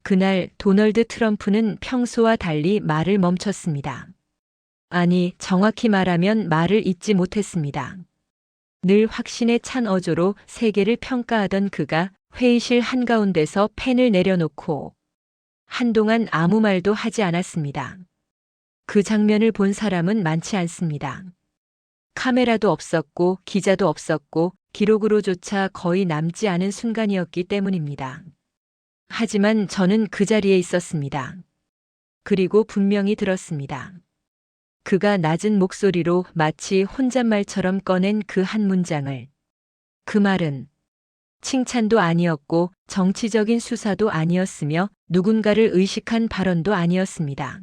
그날 도널드 트럼프는 평소와 달리 말을 멈췄습니다. 아니, 정확히 말하면 말을 잇지 못했습니다. 늘 확신에 찬 어조로 세계를 평가하던 그가 회의실 한가운데서 펜을 내려놓고 한동안 아무 말도 하지 않았습니다. 그 장면을 본 사람은 많지 않습니다. 카메라도 없었고 기자도 없었고 기록으로조차 거의 남지 않은 순간이었기 때문입니다. 하지만 저는 그 자리에 있었습니다. 그리고 분명히 들었습니다. 그가 낮은 목소리로 마치 혼잣말처럼 꺼낸 그 한 문장을. 그 말은 칭찬도 아니었고 정치적인 수사도 아니었으며 누군가를 의식한 발언도 아니었습니다.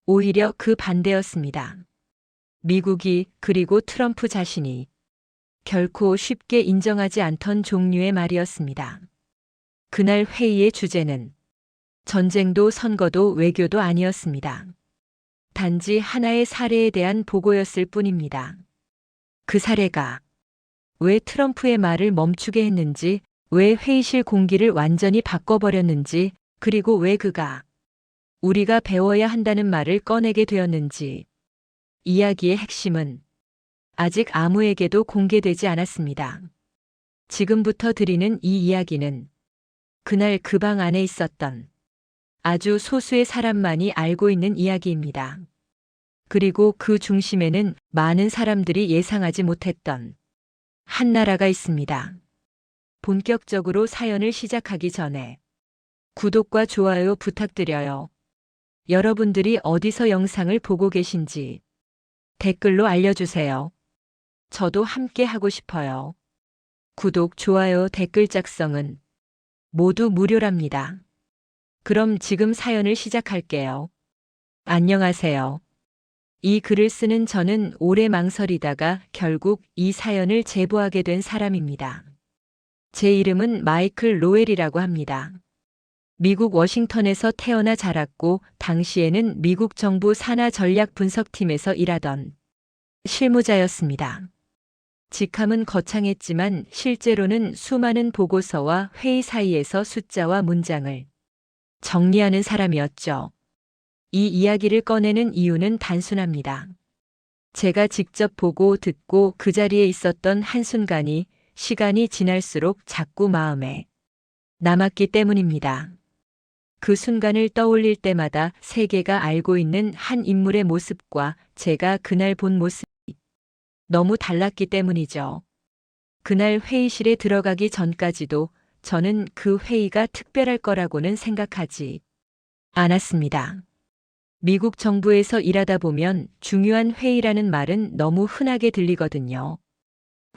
오히려 그 반대였습니다. 미국이 그리고 트럼프 자신이 결코 쉽게 인정하지 않던 종류의 말이었습니다. 그날 회의의 주제는 전쟁도 선거도 외교도 아니었습니다. 단지 하나의 사례에 대한 보고였을 뿐입니다. 그 사례가 왜 트럼프의 말을 멈추게 했는지, 왜 회의실 공기를 완전히 바꿔버렸는지, 그리고 왜 그가 우리가 배워야 한다는 말을 꺼내게 되었는지. 이야기의 핵심은 아직 아무에게도 공개되지 않았습니다. 지금부터 드리는 이 이야기는 그날 그 방 안에 있었던 아주 소수의 사람만이 알고 있는 이야기입니다. 그리고 그 중심에는 많은 사람들이 예상하지 못했던 한 나라가 있습니다. 본격적으로 사연을 시작하기 전에 구독과 좋아요 부탁드려요. 여러분들이 어디서 영상을 보고 계신지 댓글로 알려주세요. 저도 함께 하고 싶어요. 구독, 좋아요, 댓글 작성은 모두 무료랍니다. 그럼 지금 사연을 시작할게요. 안녕하세요. 이 글을 쓰는 저는 오래 망설이다가 결국 이 사연을 제보하게 된 사람입니다. 제 이름은 마이클 로웰이라고 합니다. 미국 워싱턴에서 태어나 자랐고 당시에는 미국 정부 산하 전략 분석팀에서 일하던 실무자였습니다. 직함은 거창했지만 실제로는 수많은 보고서와 회의 사이에서 숫자와 문장을 정리하는 사람이었죠. 이 이야기를 꺼내는 이유는 단순합니다. 제가 직접 보고 듣고 그 자리에 있었던 한순간이 시간이 지날수록 자꾸 마음에 남았기 때문입니다. 그 순간을 떠올릴 때마다 세계가 알고 있는 한 인물의 모습과 제가 그날 본 모습이 너무 달랐기 때문이죠. 그날 회의실에 들어가기 전까지도 저는 그 회의가 특별할 거라고는 생각하지 않았습니다. 미국 정부에서 일하다 보면 중요한 회의라는 말은 너무 흔하게 들리거든요.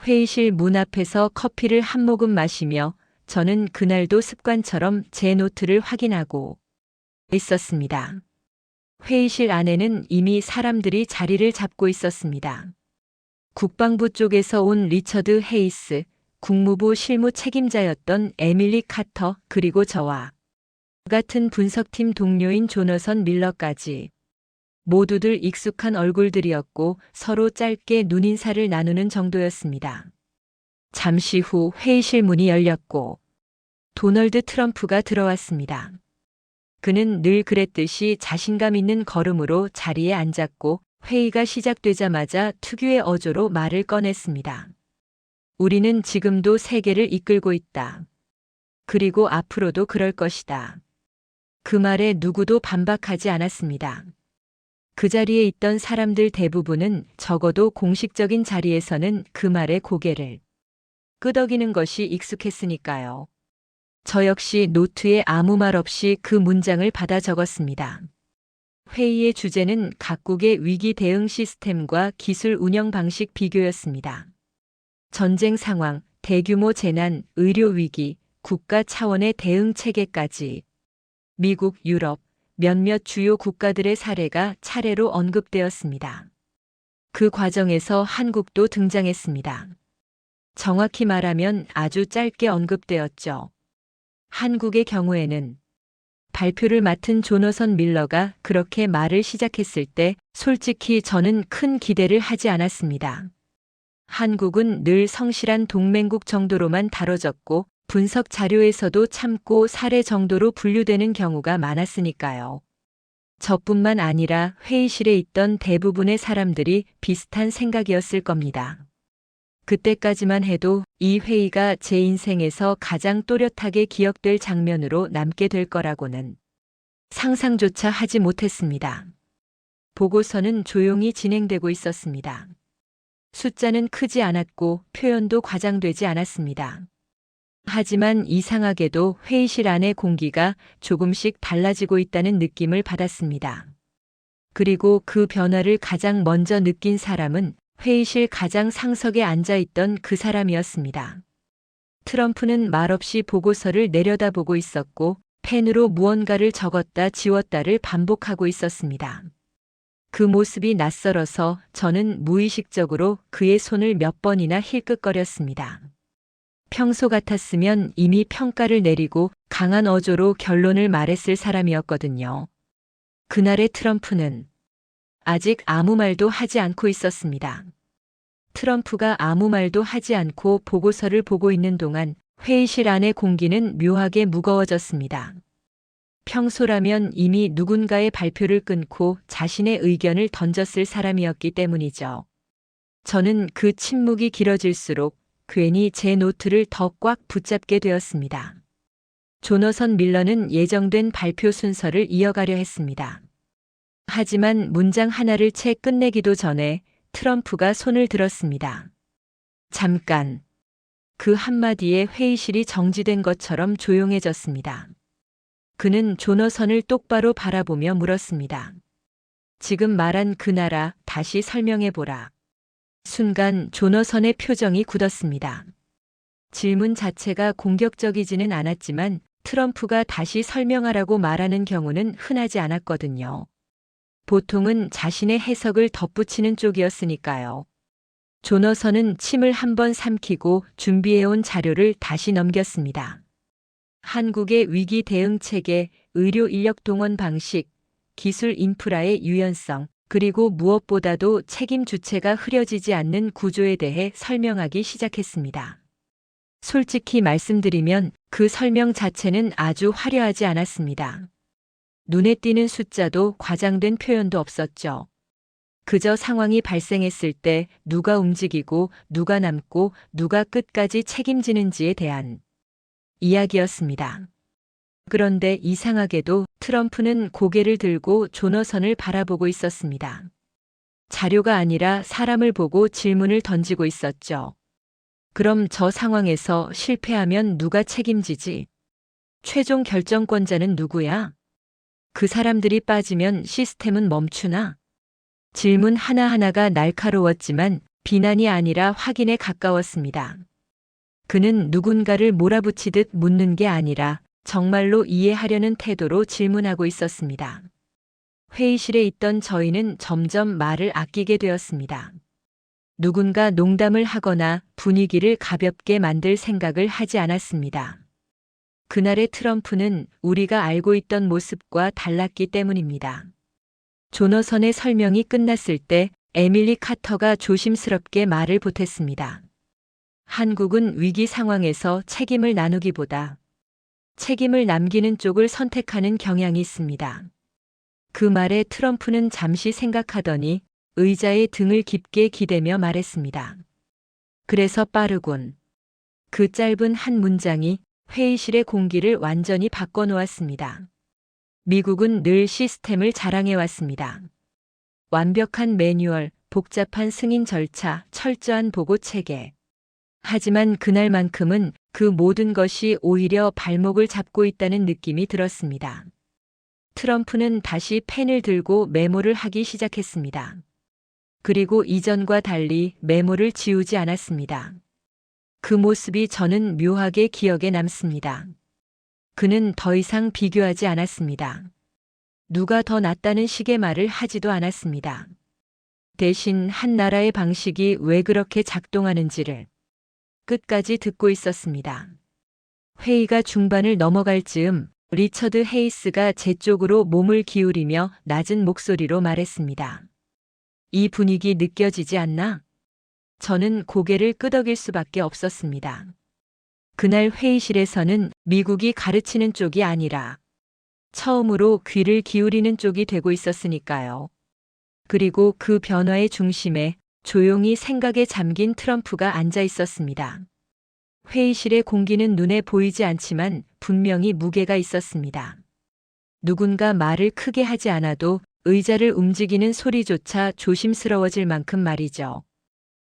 회의실 문 앞에서 커피를 한 모금 마시며 저는 그날도 습관처럼 제 노트를 확인하고 있었습니다. 회의실 안에는 이미 사람들이 자리를 잡고 있었습니다. 국방부 쪽에서 온 리처드 헤이스, 국무부 실무 책임자였던 에밀리 카터, 그리고 저와 같은 분석팀 동료인 조너선 밀러까지 모두들 익숙한 얼굴들이었고 서로 짧게 눈인사를 나누는 정도였습니다. 잠시 후 회의실 문이 열렸고 도널드 트럼프가 들어왔습니다. 그는 늘 그랬듯이 자신감 있는 걸음으로 자리에 앉았고 회의가 시작되자마자 특유의 어조로 말을 꺼냈습니다. 우리는 지금도 세계를 이끌고 있다. 그리고 앞으로도 그럴 것이다. 그 말에 누구도 반박하지 않았습니다. 그 자리에 있던 사람들 대부분은 적어도 공식적인 자리에서는 그 말에 고개를 끄덕이는 것이 익숙했으니까요. 저 역시 노트에 아무 말 없이 그 문장을 받아 적었습니다. 회의의 주제는 각국의 위기 대응 시스템과 기술 운영 방식 비교였습니다. 전쟁 상황, 대규모 재난, 의료 위기, 국가 차원의 대응 체계까지 미국, 유럽, 몇몇 주요 국가들의 사례가 차례로 언급되었습니다. 그 과정에서 한국도 등장했습니다. 정확히 말하면 아주 짧게 언급되었죠. 한국의 경우에는 발표를 맡은 조너선 밀러가 그렇게 말을 시작했을 때 솔직히 저는 큰 기대를 하지 않았습니다. 한국은 늘 성실한 동맹국 정도로만 다뤄졌고 분석 자료에서도 참고 사례 정도로 분류되는 경우가 많았으니까요. 저뿐만 아니라 회의실에 있던 대부분의 사람들이 비슷한 생각이었을 겁니다. 그때까지만 해도 이 회의가 제 인생에서 가장 또렷하게 기억될 장면으로 남게 될 거라고는 상상조차 하지 못했습니다. 보고서는 조용히 진행되고 있었습니다. 숫자는 크지 않았고 표현도 과장되지 않았습니다. 하지만 이상하게도 회의실 안의 공기가 조금씩 달라지고 있다는 느낌을 받았습니다. 그리고 그 변화를 가장 먼저 느낀 사람은 회의실 가장 상석에 앉아있던 그 사람이었습니다. 트럼프는 말없이 보고서를 내려다보고 있었고 펜으로 무언가를 적었다 지웠다를 반복하고 있었습니다. 그 모습이 낯설어서 저는 무의식적으로 그의 손을 몇 번이나 힐끗거렸습니다. 평소 같았으면 이미 평가를 내리고 강한 어조로 결론을 말했을 사람이었거든요. 그날의 트럼프는 아직 아무 말도 하지 않고 있었습니다. 트럼프가 아무 말도 하지 않고 보고서를 보고 있는 동안 회의실 안의 공기는 묘하게 무거워졌습니다. 평소라면 이미 누군가의 발표를 끊고 자신의 의견을 던졌을 사람이었기 때문이죠. 저는 그 침묵이 길어질수록 괜히 제 노트를 더 꽉 붙잡게 되었습니다. 조너선 밀러는 예정된 발표 순서를 이어가려 했습니다. 하지만 문장 하나를 채 끝내기도 전에 트럼프가 손을 들었습니다. 잠깐. 그 한마디에 회의실이 정지된 것처럼 조용해졌습니다. 그는 조너선을 똑바로 바라보며 물었습니다. 지금 말한 그 나라 다시 설명해보라. 순간 조너선의 표정이 굳었습니다. 질문 자체가 공격적이지는 않았지만 트럼프가 다시 설명하라고 말하는 경우는 흔하지 않았거든요. 보통은 자신의 해석을 덧붙이는 쪽이었으니까요. 조너선은 침을 한번 삼키고 준비해온 자료를 다시 넘겼습니다. 한국의 위기 대응 체계, 의료 인력 동원 방식, 기술 인프라의 유연성, 그리고 무엇보다도 책임 주체가 흐려지지 않는 구조에 대해 설명하기 시작했습니다. 솔직히 말씀드리면 그 설명 자체는 아주 화려하지 않았습니다. 눈에 띄는 숫자도 과장된 표현도 없었죠. 그저 상황이 발생했을 때 누가 움직이고 누가 남고 누가 끝까지 책임지는지에 대한 이야기였습니다. 그런데 이상하게도 트럼프는 고개를 들고 조너선을 바라보고 있었습니다. 자료가 아니라 사람을 보고 질문을 던지고 있었죠. 그럼 저 상황에서 실패하면 누가 책임지지? 최종 결정권자는 누구야? 그 사람들이 빠지면 시스템은 멈추나? 질문 하나하나가 날카로웠지만 비난이 아니라 확인에 가까웠습니다. 그는 누군가를 몰아붙이듯 묻는 게 아니라 정말로 이해하려는 태도로 질문하고 있었습니다. 회의실에 있던 저희는 점점 말을 아끼게 되었습니다. 누군가 농담을 하거나 분위기를 가볍게 만들 생각을 하지 않았습니다. 그날의 트럼프는 우리가 알고 있던 모습과 달랐기 때문입니다. 조너선의 설명이 끝났을 때 에밀리 카터가 조심스럽게 말을 보탰습니다. 한국은 위기 상황에서 책임을 나누기보다 책임을 남기는 쪽을 선택하는 경향이 있습니다. 그 말에 트럼프는 잠시 생각하더니 의자에 등을 깊게 기대며 말했습니다. 그래서 빠르군. 그 짧은 한 문장이 회의실의 공기를 완전히 바꿔놓았습니다. 미국은 늘 시스템을 자랑해왔습니다. 완벽한 매뉴얼, 복잡한 승인 절차, 철저한 보고 체계. 하지만 그날만큼은 그 모든 것이 오히려 발목을 잡고 있다는 느낌이 들었습니다. 트럼프는 다시 펜을 들고 메모를 하기 시작했습니다. 그리고 이전과 달리 메모를 지우지 않았습니다. 그 모습이 저는 묘하게 기억에 남습니다. 그는 더 이상 비교하지 않았습니다. 누가 더 낫다는 식의 말을 하지도 않았습니다. 대신 한 나라의 방식이 왜 그렇게 작동하는지를 끝까지 듣고 있었습니다. 회의가 중반을 넘어갈 즈음 리처드 헤이스가 제 쪽으로 몸을 기울이며 낮은 목소리로 말했습니다. 이 분위기 느껴지지 않나? 저는 고개를 끄덕일 수밖에 없었습니다. 그날 회의실에서는 미국이 가르치는 쪽이 아니라 처음으로 귀를 기울이는 쪽이 되고 있었으니까요. 그리고 그 변화의 중심에 조용히 생각에 잠긴 트럼프가 앉아 있었습니다. 회의실의 공기는 눈에 보이지 않지만 분명히 무게가 있었습니다. 누군가 말을 크게 하지 않아도 의자를 움직이는 소리조차 조심스러워질 만큼 말이죠.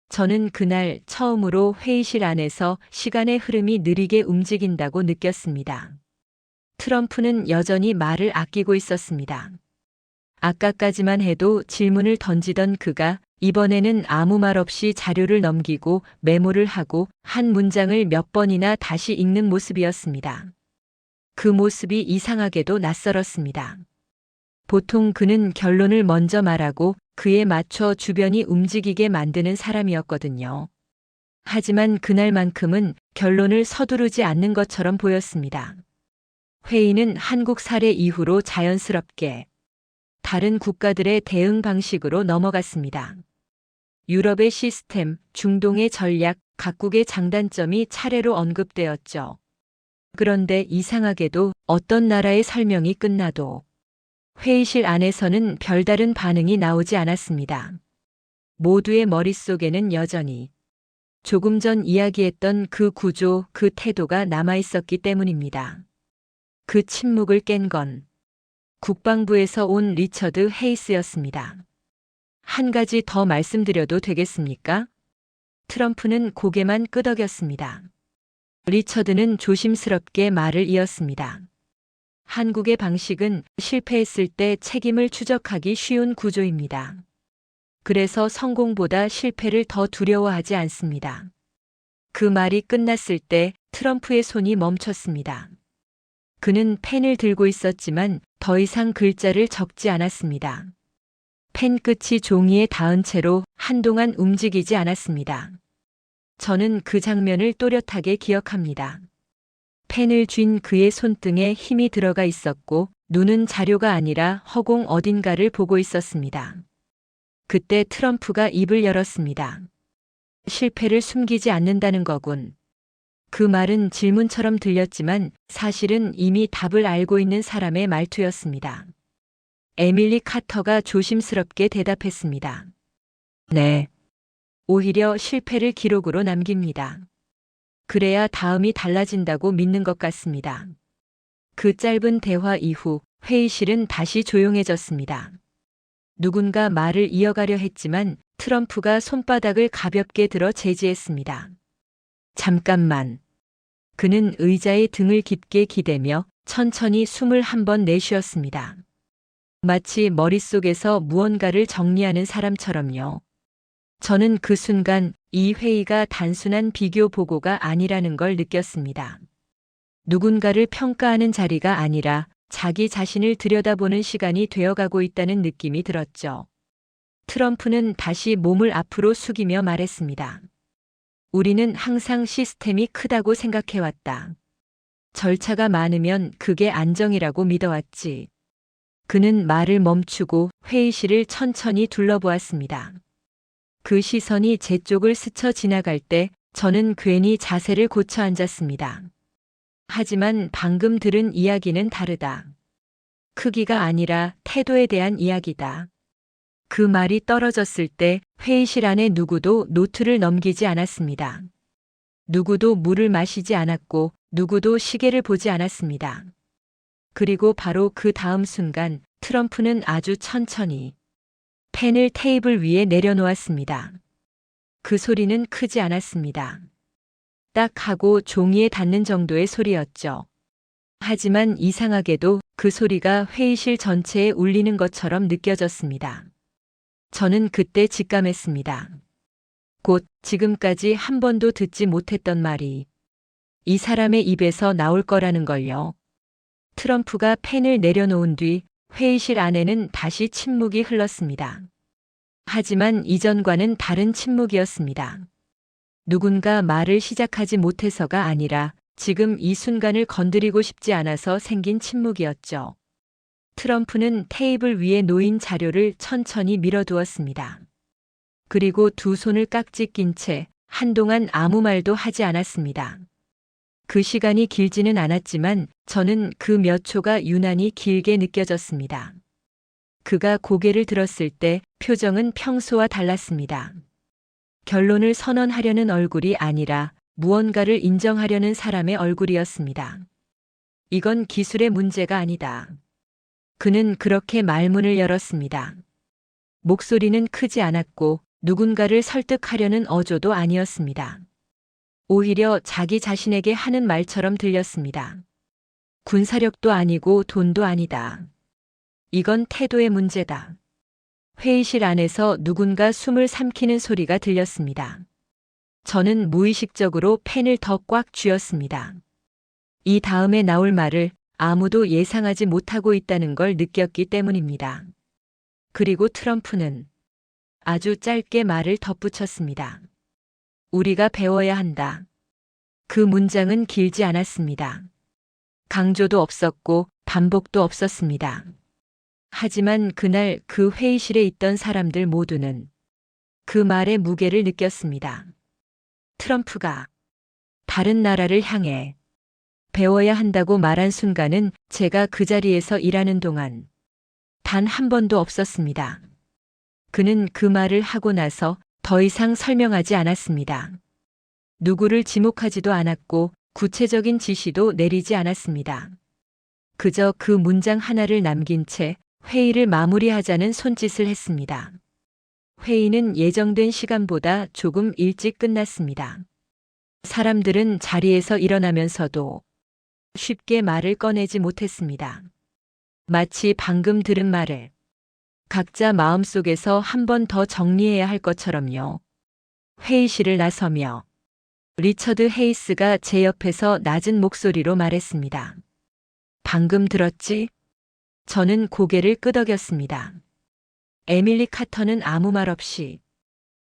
저는 그날 처음으로 회의실 안에서 시간의 흐름이 느리게 움직인다고 느꼈습니다. 트럼프는 여전히 말을 아끼고 있었습니다. 아까까지만 해도 질문을 던지던 그가 이번에는 아무 말 없이 자료를 넘기고 메모를 하고 한 문장을 몇 번이나 다시 읽는 모습이었습니다. 그 모습이 이상하게도 낯설었습니다. 보통 그는 결론을 먼저 말하고 그에 맞춰 주변이 움직이게 만드는 사람이었거든요. 하지만 그날만큼은 결론을 서두르지 않는 것처럼 보였습니다. 회의는 한국 사례 이후로 자연스럽게 다른 국가들의 대응 방식으로 넘어갔습니다. 유럽의 시스템, 중동의 전략, 각국의 장단점이 차례로 언급되었죠. 그런데 이상하게도 어떤 나라의 설명이 끝나도 회의실 안에서는 별다른 반응이 나오지 않았습니다. 모두의 머릿속에는 여전히 조금 전 이야기했던 그 구조, 그 태도가 남아있었기 때문입니다. 그 침묵을 깬 건 국방부에서 온 리처드 헤이스였습니다. 한 가지 더 말씀드려도 되겠습니까? 트럼프는 고개만 끄덕였습니다. 리처드는 조심스럽게 말을 이었습니다. 한국의 방식은 실패했을 때 책임을 추적하기 쉬운 구조입니다. 그래서 성공보다 실패를 더 두려워하지 않습니다. 그 말이 끝났을 때 트럼프의 손이 멈췄습니다. 그는 펜을 들고 있었지만 더 이상 글자를 적지 않았습니다. 펜 끝이 종이에 닿은 채로 한동안 움직이지 않았습니다. 저는 그 장면을 또렷하게 기억합니다. 펜을 쥔 그의 손등에 힘이 들어가 있었고 눈은 자료가 아니라 허공 어딘가를 보고 있었습니다. 그때 트럼프가 입을 열었습니다. 실패를 숨기지 않는다는 거군. 그 말은 질문처럼 들렸지만 사실은 이미 답을 알고 있는 사람의 말투였습니다. 에밀리 카터가 조심스럽게 대답했습니다. 네. 오히려 실패를 기록으로 남깁니다. 그래야 다음이 달라진다고 믿는 것 같습니다. 그 짧은 대화 이후 회의실은 다시 조용해졌습니다. 누군가 말을 이어가려 했지만 트럼프가 손바닥을 가볍게 들어 제지했습니다. 잠깐만. 그는 의자에 등을 깊게 기대며 천천히 숨을 한 번 내쉬었습니다. 마치 머릿속에서 무언가를 정리하는 사람처럼요. 저는 그 순간 이 회의가 단순한 비교 보고가 아니라는 걸 느꼈습니다. 누군가를 평가하는 자리가 아니라 자기 자신을 들여다보는 시간이 되어가고 있다는 느낌이 들었죠. 트럼프는 다시 몸을 앞으로 숙이며 말했습니다. 우리는 항상 시스템이 크다고 생각해왔다. 절차가 많으면 그게 안정이라고 믿어왔지. 그는 말을 멈추고 회의실을 천천히 둘러보았습니다. 그 시선이 제 쪽을 스쳐 지나갈 때 저는 괜히 자세를 고쳐 앉았습니다. 하지만 방금 들은 이야기는 다르다. 크기가 아니라 태도에 대한 이야기다. 그 말이 떨어졌을 때 회의실 안에 누구도 노트를 넘기지 않았습니다. 누구도 물을 마시지 않았고 누구도 시계를 보지 않았습니다. 그리고 바로 그 다음 순간 트럼프는 아주 천천히 펜을 테이블 위에 내려놓았습니다. 그 소리는 크지 않았습니다. 딱 하고 종이에 닿는 정도의 소리였죠. 하지만 이상하게도 그 소리가 회의실 전체에 울리는 것처럼 느껴졌습니다. 저는 그때 직감했습니다. 곧 지금까지 한 번도 듣지 못했던 말이 이 사람의 입에서 나올 거라는 걸요. 트럼프가 펜을 내려놓은 뒤 회의실 안에는 다시 침묵이 흘렀습니다. 하지만 이전과는 다른 침묵이었습니다. 누군가 말을 시작하지 못해서가 아니라 지금 이 순간을 건드리고 싶지 않아서 생긴 침묵이었죠. 트럼프는 테이블 위에 놓인 자료를 천천히 밀어두었습니다. 그리고 두 손을 깍지 낀 채 한동안 아무 말도 하지 않았습니다. 그 시간이 길지는 않았지만 저는 그 몇 초가 유난히 길게 느껴졌습니다. 그가 고개를 들었을 때 표정은 평소와 달랐습니다. 결론을 선언하려는 얼굴이 아니라 무언가를 인정하려는 사람의 얼굴이었습니다. 이건 기술의 문제가 아니다. 그는 그렇게 말문을 열었습니다. 목소리는 크지 않았고 누군가를 설득하려는 어조도 아니었습니다. 오히려 자기 자신에게 하는 말처럼 들렸습니다. 군사력도 아니고 돈도 아니다. 이건 태도의 문제다. 회의실 안에서 누군가 숨을 삼키는 소리가 들렸습니다. 저는 무의식적으로 펜을 더 꽉 쥐었습니다. 이 다음에 나올 말을 아무도 예상하지 못하고 있다는 걸 느꼈기 때문입니다. 그리고 트럼프는 아주 짧게 말을 덧붙였습니다. 우리가 배워야 한다. 그 문장은 길지 않았습니다. 강조도 없었고 반복도 없었습니다. 하지만 그날 그 회의실에 있던 사람들 모두는 그 말의 무게를 느꼈습니다. 트럼프가 다른 나라를 향해 배워야 한다고 말한 순간은 제가 그 자리에서 일하는 동안 단 한 번도 없었습니다. 그는 그 말을 하고 나서 더 이상 설명하지 않았습니다. 누구를 지목하지도 않았고 구체적인 지시도 내리지 않았습니다. 그저 그 문장 하나를 남긴 채 회의를 마무리하자는 손짓을 했습니다. 회의는 예정된 시간보다 조금 일찍 끝났습니다. 사람들은 자리에서 일어나면서도 쉽게 말을 꺼내지 못했습니다. 마치 방금 들은 말을 각자 마음속에서 한 번 더 정리해야 할 것처럼요. 회의실을 나서며 리처드 헤이스가 제 옆에서 낮은 목소리로 말했습니다. 방금 들었지? 저는 고개를 끄덕였습니다. 에밀리 카터는 아무 말 없이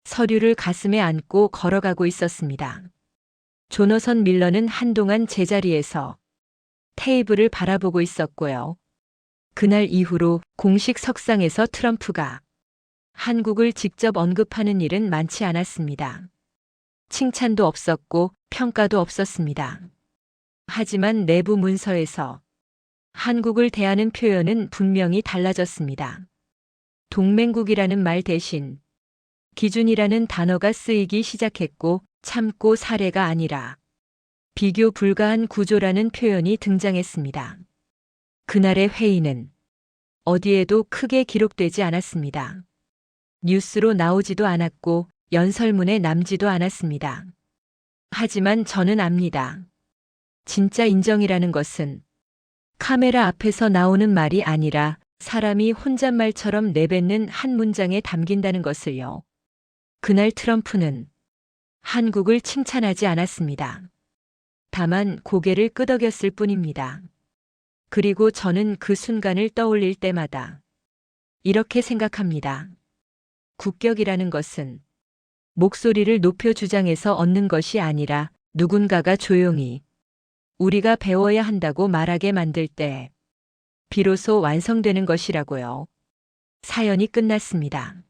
서류를 가슴에 안고 걸어가고 있었습니다. 조너선 밀러는 한동안 제자리에서 테이블을 바라보고 있었고요. 그날 이후로 공식 석상에서 트럼프가 한국을 직접 언급하는 일은 많지 않았습니다. 칭찬도 없었고 평가도 없었습니다. 하지만 내부 문서에서 한국을 대하는 표현은 분명히 달라졌습니다. 동맹국이라는 말 대신 기준이라는 단어가 쓰이기 시작했고 참고 사례가 아니라 비교 불가한 구조라는 표현이 등장했습니다. 그날의 회의는 어디에도 크게 기록되지 않았습니다. 뉴스로 나오지도 않았고 연설문에 남지도 않았습니다. 하지만 저는 압니다. 진짜 인정이라는 것은 카메라 앞에서 나오는 말이 아니라 사람이 혼잣말처럼 내뱉는 한 문장에 담긴다는 것을요. 그날 트럼프는 한국을 칭찬하지 않았습니다. 다만 고개를 끄덕였을 뿐입니다. 그리고 저는 그 순간을 떠올릴 때마다 이렇게 생각합니다. 국격이라는 것은 목소리를 높여 주장해서 얻는 것이 아니라 누군가가 조용히 우리가 배워야 한다고 말하게 만들 때 비로소 완성되는 것이라고요. 사연이 끝났습니다.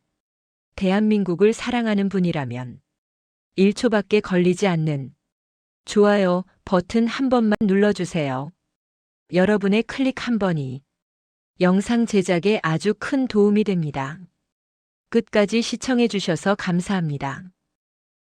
대한민국을 사랑하는 분이라면 1초밖에 걸리지 않는 좋아요 버튼 한 번만 눌러주세요. 여러분의 클릭 한 번이 영상 제작에 아주 큰 도움이 됩니다. 끝까지 시청해 주셔서 감사합니다.